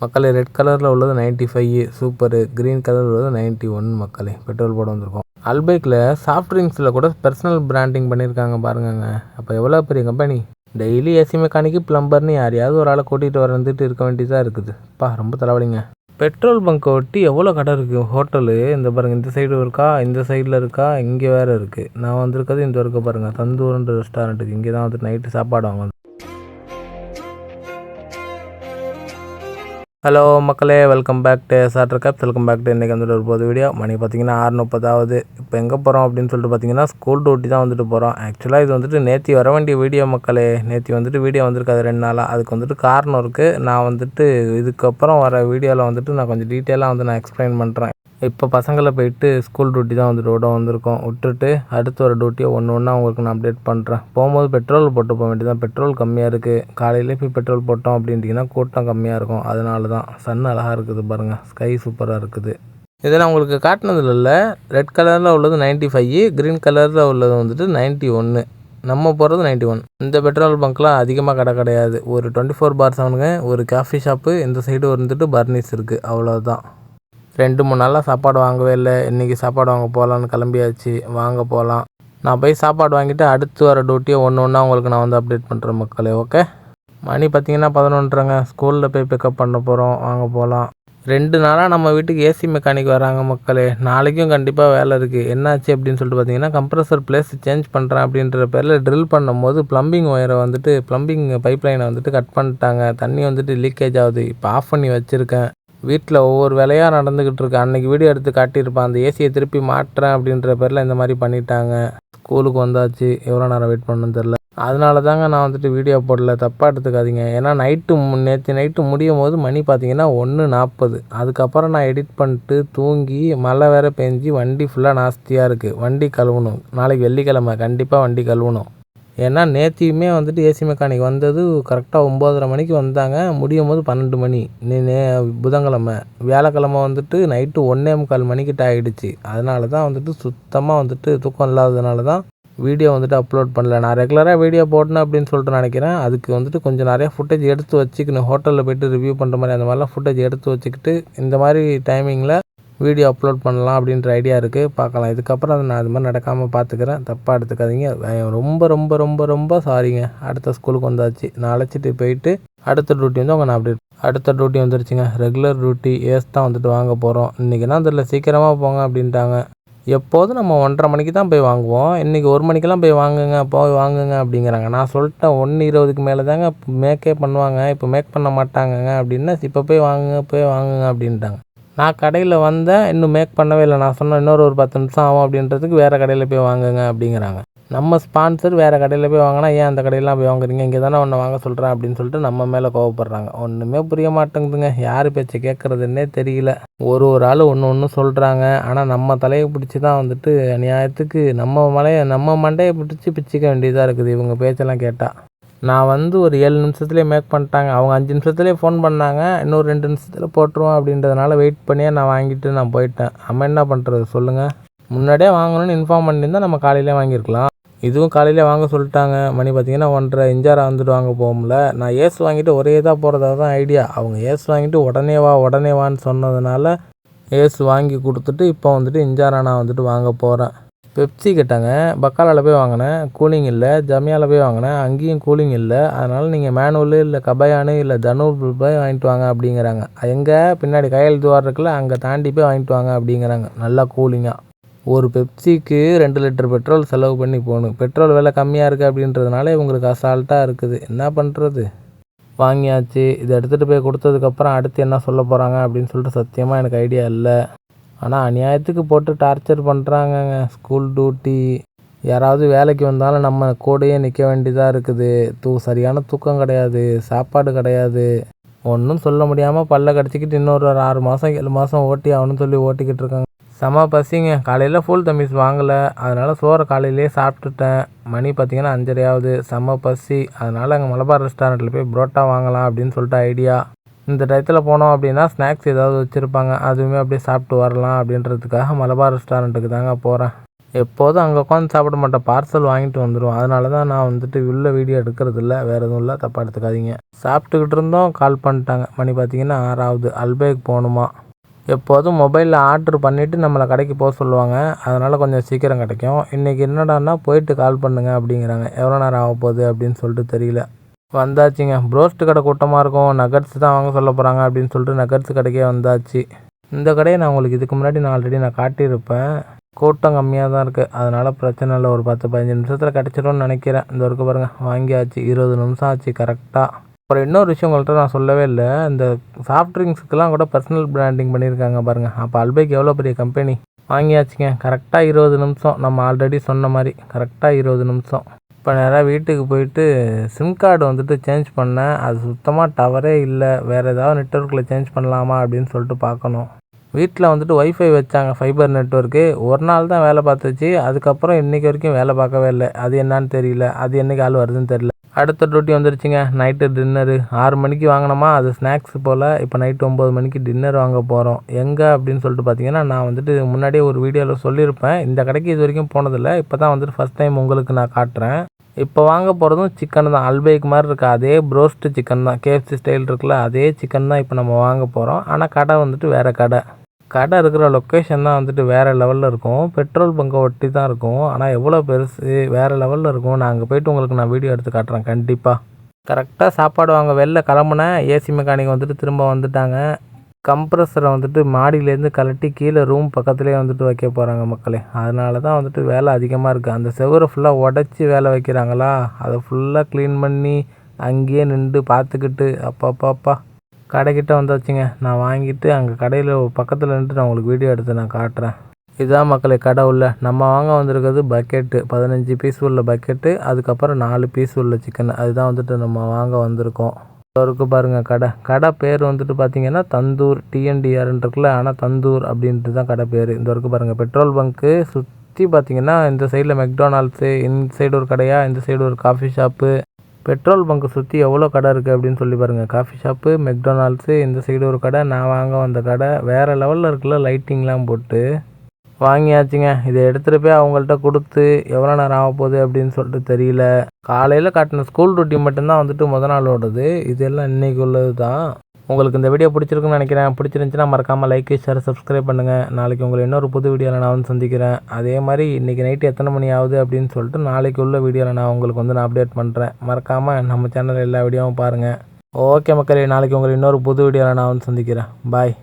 மக்களே ரெட் கலரில் உள்ளது 95 சூப்பரு, க்ரீன் கலர் உள்ளது 91 மக்களே. பெட்ரோல் போட வந்திருக்கோம். அல்பைக்கில் சாஃப்ட் ட்ரிங்க்ஸில் கூட பர்சனல் பிராண்டிங் பண்ணியிருக்காங்க பாருங்கங்க. அப்போ எவ்வளோ பெரிய கம்பெனி. டெய்லி ஏசி மெக்கானிக்கு ப்ளம்பர்னு யாரையாவது ஒரு ஆளை கூட்டிகிட்டு வந்துட்டு இருக்க வேண்டியதாக இருக்குது. ரொம்ப தலைவலிங்க. பெட்ரோல் பங்க்கை ஒட்டி எவ்வளோ கடை இருக்குது. ஹோட்டலு இந்த பாருங்கள், இந்த சைடு இருக்கா, இந்த சைடில் இருக்கா, இங்கே வேறு இருக்குது. நான் வந்திருக்கிறது இந்த இருக்க பாருங்கள், தந்தூர்ன்ற ரெஸ்டாரண்ட்டுக்கு. இங்கே தான் வந்துட்டு நைட்டு சாப்பாடு வாங்க. ஹலோ மக்களே, welcome back to chatter caps. Welcome back to இன்றைக்கி வந்துட்டு ஒரு போது வீடியோ. மணி பார்த்திங்கன்னா 6:30. இப்போ எங்கே போகிறோம் அப்படின்னு சொல்லிட்டு பார்த்தீங்கன்னா ஸ்கூல் டியூட்டி தான் வந்துட்டு போகிறோம். ஆக்சுவலாக இது வந்துட்டு நேற்று வர வேண்டிய வீடியோ மக்களே. நேற்று வந்துட்டு வீடியோ வந்திருக்காது 2 நாளாக. அதுக்கு வந்துட்டு காரணம் இருக்குது. நான் வந்துட்டு இதுக்கப்புறம் வர வீடியோவில் வந்துட்டு நான் கொஞ்சம் டீட்டெயிலாக நான் எக்ஸ்பிளைன் பண்ணுறேன். இப்போ பசங்களை போயிட்டு ஸ்கூல் டியூட்டி தான் வந்துட்டு விட வந்திருக்கோம். விட்டுட்டு அடுத்து ஒரு டியூட்டியை ஒன்று உங்களுக்கு நான் அப்டேட் பண்ணுறேன். போகும்போது பெட்ரோல் போட்டு போக வேண்டியதான். பெட்ரோல் கம்மியாக இருக்குது. காலையிலே போய் பெட்ரோல் போட்டோம் அப்படின்ட்டிங்கன்னா கூட்டம் கம்மியாக இருக்கும். அதனால தான். சன் அழகாக இருக்குது பாருங்கள், ஸ்கை சூப்பராக இருக்குது. இதெல்லாம் உங்களுக்கு காட்டினதில் இல்லை. ரெட் கலரில் உள்ளது 95, க்ரீன் கலரில் உள்ளது வந்துட்டு 91. நம்ம போகிறது 91. இந்த பெட்ரோல் பங்க்லாம் அதிகமாக கடை கிடையாது. ஒரு 24/7ங்க. ஒரு காஃபி ஷாப்பு இந்த சைடு வந்துட்டு பர்னிஸ் இருக்குது, அவ்வளோதான். 2-3 நாளாக சாப்பாடு வாங்கவே இல்லை. இன்றைக்கி சாப்பாடு வாங்க போகலான்னு கிளம்பியாச்சு. வாங்க போகலாம். நான் போய் சாப்பாடு வாங்கிட்டு அடுத்து வர டியூட்டியை ஒன்று உங்களுக்கு நான் வந்து அப்டேட் பண்ணுறேன் மக்களே. ஓகே. மணி பார்த்திங்கன்னா 11:30ங்க. ஸ்கூலில் போய் பிக்கப் பண்ண போகிறோம். வாங்க போகலாம். 2 நாளாக நம்ம வீட்டுக்கு ஏசி மெக்கானிக் வராங்க மக்களே. நாளைக்கும் கண்டிப்பாக வேலை இருக்குது. என்னாச்சு அப்படின்னு சொல்லிட்டு பார்த்தீங்கன்னா, கம்ப்ரஸர் பிளேஸ் சேஞ்ச் பண்ணுறேன் அப்படின்ற பேரில் ட்ரில் பண்ணும்போது ப்ளம்பிங் ஒயரை வந்துட்டு ப்ளம்பிங் பைப் லைனை வந்துட்டு கட் பண்ணிட்டாங்க. தண்ணி வந்துட்டு லீக்கேஜ் ஆகுது. இப்போ ஆஃப் பண்ணி வச்சுருக்கேன். வீட்டில் ஒவ்வொரு வேலையாக நடந்துக்கிட்டு இருக்கு. அன்றைக்கி வீடியோ எடுத்து காட்டியிருப்பான். அந்த ஏசியை திருப்பி மாட்டுறேன் அப்படின்ற பேரில் இந்த மாதிரி பண்ணிட்டாங்க. ஸ்கூலுக்கு வந்தாச்சு. எவ்வளோ நேரம் வெயிட் பண்ணணும்னு தெரில. அதனால தாங்க நான் வந்துட்டு வீடியோ போடல. தப்பாக எடுத்துக்காதீங்க. ஏன்னா நேற்று நைட்டு முடியும் போது மணி பார்த்திங்கன்னா 1:40. அதுக்கப்புறம் நான் எடிட் பண்ணிட்டு தூங்கி மழை வேறு பெஞ்சு வண்டி ஃபுல்லாக நாஸ்தியாக இருக்குது. வண்டி கழுவணும். நாளைக்கு வெள்ளிக்கிழமை கண்டிப்பாக வண்டி கழுவணும். ஏன்னா நேற்றையுமே வந்துட்டு ஏசி மெக்கானிக் வந்தது கரெக்டாக 9:30 மணிக்கு வந்தாங்க. முடியும் போது 12 மணி. புதன்கிழமை. வியாழக்கிழமை வந்துட்டு நைட்டு 1:45 மணிக்கிட்ட ஆகிடுச்சு. அதனால தான் வந்துட்டு சுத்தமாக வந்துட்டு தூக்கம் இல்லாததுனால தான் வீடியோ வந்துட்டு அப்லோட் பண்ணல. நான் ரெகுலராக வீடியோ போடணும் அப்படின்னு சொல்லிட்டு நினைக்கிறேன். அதுக்கு வந்துட்டு கொஞ்சம் நிறையா ஃபுட்டேஜ் எடுத்து வச்சுக்கணும். ஹோட்டலில் போய்ட்டு ரிவ்யூ பண்ணுற மாதிரி அந்த மாதிரிலாம் ஃபுட்டேஜ் எடுத்து வச்சுக்கிட்டு இந்த மாதிரி டைமிங்கில் வீடியோ அப்லோட் பண்ணலாம் அப்படின்ற ஐடியா இருக்குது. பார்க்கலாம். இதுக்கப்புறம் நான் அது மாதிரி நடக்காமல் பார்த்துக்கிறேன். தப்பாக எடுத்துக்காதீங்க. ரொம்ப ரொம்ப ரொம்ப ரொம்ப சாரிங்க. அடுத்த ஸ்கூலுக்கு வந்தாச்சு. நான் அழைச்சிட்டு போயிட்டு அடுத்த டியூட்டி வந்து நான் அப்டேட். அடுத்த டியூட்டி வந்துருச்சுங்க. ரெகுலர் டியூட்டி ஏஸ் தான் வந்துட்டு வாங்க போகிறோம். இன்றைக்கி தான் தெரியல, சீக்கிரமாக போங்க அப்படின்ட்டாங்க. எப்போதும் நம்ம 1:30 மணிக்கு தான் போய் வாங்குவோம். இன்றைக்கி 1 மணிக்கெல்லாம் போய் வாங்குங்க அப்படிங்கிறாங்க. நான் சொல்லிட்டேன் 1:20க்கு மேலே தாங்க மேக்கே பண்ணுவாங்க. இப்போ மேக் பண்ண மாட்டாங்கங்க அப்படின்னா இப்போ போய் வாங்குங்க அப்படின்ட்டாங்க. நான் கடையில் வந்தேன், இன்னும் மேக் பண்ணவே இல்லை. நான் சொன்னேன் இன்னொரு ஒரு 10 நிமிஷம் ஆகும் அப்படின்றதுக்கு வேறு கடையில் போய் வாங்குங்க அப்படிங்கிறாங்க. நம்ம ஸ்பான்சர் வேறு கடையில் போய் வாங்கினா ஏன் அந்த கடையிலாம் போய் வாங்குறீங்க, இங்கே தானே ஒன்று வாங்க சொல்கிறேன் அப்படின்னு சொல்லிட்டு நம்ம மேலே கோவப்படுறாங்க. ஒன்றுமே புரிய மாட்டேங்குதுங்க. யார் பேச்சை கேட்குறதுன்னே தெரியல. ஒரு ஆள் ஒன்று சொல்கிறாங்க. ஆனால் நம்ம தலையை பிடிச்சி தான் வந்துட்டு அநியாயத்துக்கு நம்ம மண்டையை பிடிச்சி பிச்சுக்க வேண்டியதாக இருக்குது இவங்க பேச்செல்லாம் கேட்டால். நான் வந்து ஒரு 7 நிமிஷத்துலேயே மேக் பண்ணிட்டாங்க. அவங்க 5 நிமிஷத்துலேயே ஃபோன் பண்ணாங்க. இன்னொரு 2 நிமிஷத்தில் போட்டுருவோம் அப்படின்றதுனால வெயிட் பண்ணியே நான் வாங்கிட்டு நான் போயிட்டேன். நம்ம என்ன பண்ணுறது சொல்லுங்கள். முன்னாடியே வாங்கணும்னு இன்ஃபார்ம் பண்ணியிருந்தால் நம்ம காலையிலே வாங்கியிருக்கலாம். இதுவும் காலையிலே வாங்க சொல்லிட்டாங்க. மணி பார்த்திங்கன்னா 1:30. இஞ்சாரா வந்துட்டு வாங்க போகும்ல. நான் ஏஸ் வாங்கிட்டு ஒரே இதாக போகிறதா தான் ஐடியா. அவங்க ஏஸ் வாங்கிட்டு உடனே வான்னு சொன்னதுனால ஏஸ் வாங்கி கொடுத்துட்டு இப்போ வந்துட்டு இஞ்சாரா நான் வந்துட்டு வாங்க போகிறேன். பெப்சி கேட்டாங்க. பக்காலாவில் போய் வாங்கினேன், கூலிங் இல்லை. ஜமியாவில் போய் வாங்கினேன், அங்கேயும் கூலிங் இல்லை. அதனால் நீங்கள் மேனுவலு இல்லை கபயானு இல்லை தனூர் போய் வாங்கிட்டு வாங்க அப்படிங்கிறாங்க. எங்கே பின்னாடி கையெழுத்து இருக்குல்ல, அங்கே தாண்டி போய் வாங்கிட்டு வாங்க அப்படிங்கிறாங்க. நல்லா கூலிங்காக. ஒரு பெப்சிக்கு 2 லிட்டர் பெட்ரோல் செலவு பண்ணி போகணும். பெட்ரோல் விலை கம்மியாக இருக்குது அப்படின்றதுனால இவங்களுக்கு அசால்ட்டாக இருக்குது. என்ன பண்ணுறது. வாங்கியாச்சு. இதை எடுத்துகிட்டு போய் கொடுத்ததுக்கப்புறம் அடுத்து என்ன சொல்ல போகிறாங்க அப்படின்னு சொல்லிட்டு சத்தியமாக எனக்கு ஐடியா இல்லை. ஆனால் அநியாயத்துக்கு போட்டு டார்ச்சர் பண்ணுறாங்கங்க. ஸ்கூல் டியூட்டி யாராவது வேலைக்கு வந்தாலும் நம்ம கூடயே நிற்க வேண்டியதாக இருக்குது. சரியான தூக்கம் கிடையாது, சாப்பாடு கிடையாது. ஒன்றும் சொல்ல முடியாமல் பல்ல கடிச்சிக்கிட்டு இன்னொரு 6 மாதம் 7 மாதம் ஓட்டி ஆகணும்னு சொல்லி ஓட்டிக்கிட்டு இருக்காங்க. செம பசிங்க. காலையில் ஃபுல் தம்மிஸ் வாங்கலை. அதனால் சோறை காலையிலே சாப்பிட்டுட்டேன். மணி பார்த்திங்கன்னா 5:30 ஆகுது. செம பசி. அதனால் அங்கே மலபார் ரெஸ்டாரண்ட்டில் போய் புரோட்டா வாங்கலாம் அப்படின்னு சொல்லிட்டு ஐடியா. இந்த டயத்தில் போனோம் அப்படின்னா ஸ்நாக்ஸ் ஏதாவது வச்சுருப்பாங்க. அதுவுமே அப்படியே சாப்பிட்டு வரலாம் அப்படின்றதுக்காக மலபார் ரெஸ்டாரண்ட்டுக்கு தாங்க போகிறேன். எப்போதும் அங்கே உட்காந்து சாப்பிட மாட்டேன், பார்சல் வாங்கிட்டு வந்துடுவோம். அதனால தான் நான் வந்துட்டு உள்ள வீடியோ எடுக்கிறதில்ல. வேறு எதுவும் இல்லை, தப்பாக எடுத்துக்காதீங்க. சாப்பிட்டுக்கிட்டு இருந்தோம், கால் பண்ணிட்டாங்க. மணி பார்த்திங்கன்னா 6 அல்பேக் போகணுமா. எப்போதும் மொபைலில் ஆர்டர் பண்ணிவிட்டு நம்மளை கடைக்கு போக சொல்லுவாங்க. அதனால் கொஞ்சம் சீக்கிரம் கிடைக்கும். இன்றைக்கி என்னடான்னா போயிட்டு கால் பண்ணுங்க அப்படிங்கிறாங்க. எவ்வளோ நேரம் ஆக போகுது அப்படின்னு சொல்லிட்டு தெரியல. வந்தாச்சுங்க. ப்ரோஸ்ட் கடை கூட்டமாக இருக்கும், நகட்ஸ் தான் வாங்க சொல்ல போகிறாங்க அப்படின்னு சொல்லிட்டு நகட்ஸ் கடைக்கே வந்தாச்சு. இந்த கடையை நான் உங்களுக்கு இதுக்கு முன்னாடி ஆல்ரெடி காட்டியிருப்பேன். கூட்டம் கம்மியாக தான் இருக்குது, அதனால் பிரச்சனை இல்லை. ஒரு 10-15 நிமிஷத்தில் கிடச்சிடும்னு நினைக்கிறேன். இந்த வரைக்கும் பாருங்கள், வாங்கியாச்சு. 20 நிமிஷம் ஆச்சு கரெக்டாக. அப்புறம் இன்னொரு விஷயம் உங்கள்கிட்ட நான் சொல்லவே இல்லை. இந்த சாஃப்ட் ட்ரிங்க்ஸுக்கெல்லாம் கூட பர்சனல் பிராண்டிங் பண்ணியிருக்காங்க பாருங்கள். அப்போ அல்பேக் எவ்வளோ பெரிய கம்பெனி. வாங்கியாச்சுங்க. கரெக்டாக 20 நிமிஷம். நம்ம ஆல்ரெடி சொன்ன மாதிரி கரெக்டாக 20 நிமிஷம். இப்போ நேராக வீட்டுக்கு போயிட்டு சிம் கார்டு வந்துட்டு சேஞ்ச் பண்ணேன். அது சுத்தமாக டவரே இல்லை. வேறு ஏதாவது நெட்வொர்க்கில் சேஞ்ச் பண்ணலாமா அப்படின்னு சொல்லிட்டு பார்க்கணும். வீட்டில் வந்துட்டு ஒய்ஃபை வச்சாங்க, ஃபைபர் நெட்வொர்க்கு. ஒரு நாள் தான் வேலை பார்த்துச்சு. அதுக்கப்புறம் இன்றைக்கி வரைக்கும் வேலை பார்க்கவே இல்லை. அது என்னான்னு தெரியல. அது என்றைக்கு ஆள் வருதுன்னு தெரியல. அடுத்த டியூட்டி வந்துருச்சுங்க. நைட்டு டின்னரு 6 மணிக்கு வாங்கினோமா, அது ஸ்நாக்ஸ் போல். இப்போ நைட்டு 9 மணிக்கு டின்னர் வாங்க போகிறோம். எங்கே அப்படின்னு சொல்லிட்டு பார்த்தீங்கன்னா, நான் வந்துட்டு முன்னாடியே ஒரு வீடியோவில் சொல்லியிருப்பேன். இந்த கடைக்கு இது வரைக்கும் போனதில்லை. இப்போ தான் வந்துட்டு ஃபஸ்ட் டைம் உங்களுக்கு நான் காட்டுறேன். இப்போ வாங்க போகிறதும் சிக்கன் தான். அல்பேக் மாதிரி இருக்குது, அதே ப்ரோஸ்ட்டு சிக்கன் தான். KFC ஸ்டைல் இருக்குல்ல, அதே சிக்கன் தான் இப்போ நம்ம வாங்க போகிறோம். ஆனால் கடை வந்துட்டு வேறு கடை. கடை இருக்கிற லொக்கேஷன் தான் வந்துட்டு வேறு லெவலில் இருக்கும். பெட்ரோல் பங்கை ஒட்டி தான் இருக்கும். ஆனால் எவ்வளோ பெருசு, வேறு லெவலில் இருக்கும். நான் அங்கே போய்ட்டு உங்களுக்கு நான் வீடியோ எடுத்து காட்டுறேன் கண்டிப்பாக. கரெக்டாக சாப்பாடு வாங்க வெளில கிளம்புனேன். ஏசி மெக்கானிக் வந்துட்டு திரும்ப வந்துட்டாங்க. கம்ப்ரஸரை வந்துட்டு மாடியிலேருந்து கழட்டி கீழே ரூம் பக்கத்துலேயே வந்துட்டு வைக்க போகிறாங்க மக்களே. அதனால தான் வந்துட்டு வேலை அதிகமாக இருக்குது. அந்த செவரை ஃபுல்லாக உடச்சி வேலை வைக்கிறாங்களா, அதை ஃபுல்லாக க்ளீன் பண்ணி அங்கேயே நின்று பார்த்துக்கிட்டு அப்பா கடைக்கிட்ட வந்தாச்சுங்க. நான் வாங்கிட்டு அங்கே கடையில் பக்கத்தில் நின்றுட்டு நான் உங்களுக்கு வீடியோ எடுத்து நான் காட்டுறேன். இதுதான் மக்களே கடை உள்ள. நம்ம வாங்க வந்திருக்கிறது பக்கெட்டு, 15 பீஸ் உள்ள பக்கெட்டு. அதுக்கப்புறம் 4 பீஸ் உள்ள சிக்கன். அதுதான் வந்துட்டு நம்ம வாங்க வந்திருக்கோம். இருக்குது பாருங்கள் கடை பேர் வந்துட்டு பார்த்தீங்கன்னா தந்தூர் TNDRன்னு இருக்குல்ல, ஆனால் தந்தூர் அப்படின்ட்டு தான் கடை பேர். இந்த இருக்குது பாருங்கள், பெட்ரோல் பங்க்கு சுற்றி பார்த்தீங்கன்னா இந்த சைடில் மெக்டானல்ட்ஸு, இந்த சைடு ஒரு கடையா, இந்த சைடு ஒரு காஃபி ஷாப்பு. பெட்ரோல் பங்க்கு சுற்றி எவ்வளோ கடை இருக்குது அப்படின்னு சொல்லி பாருங்கள். காஃபி ஷாப்பு, மெக்டானல்ட்ஸு, இந்த சைடு ஒரு கடை, நான் வாங்க வந்த கடை. வேறு லெவலில் இருக்குல்ல, லைட்டிங்லாம் போட்டு. வாங்கியாச்சுங்க. இதை எடுத்துகிட்டு போய் அவங்கள்ட்ட கொடுத்து எவ்வளோ நேரம் ஆக போகுது அப்படின்னு சொல்லிட்டு தெரியல. காலையில் காட்டின ஸ்கூல் டியூட்டி மட்டும்தான் வந்துட்டு முத நாள் ஓடுது. இதெல்லாம் இன்றைக்கி உள்ளது தான். உங்களுக்கு இந்த வீடியோ பிடிச்சிருக்குன்னு நினைக்கிறேன். பிடிச்சிருந்துச்சின்னா மறக்காமல் லைக், ஷேர், சப்ஸ்கிரைப் பண்ணுங்கள். நாளைக்கு உங்களை இன்னொரு புது வீடியோவில் நான் வந்து சந்திக்கிறேன். அதே மாதிரி இன்றைக்கி நைட்டு எத்தனை மணி ஆகுது அப்படின்னு சொல்லிட்டு நாளைக்கு உள்ள வீடியோவில் நான் உங்களுக்கு நான் அப்டேட் பண்ணுறேன். மறக்காமல் நம்ம சேனலில் எல்லா வீடியோவும் பாருங்கள். ஓகே மக்களே, நாளைக்கு உங்களை இன்னொரு புது வீடியோவில் நான் வந்து சந்திக்கிறேன். பாய்.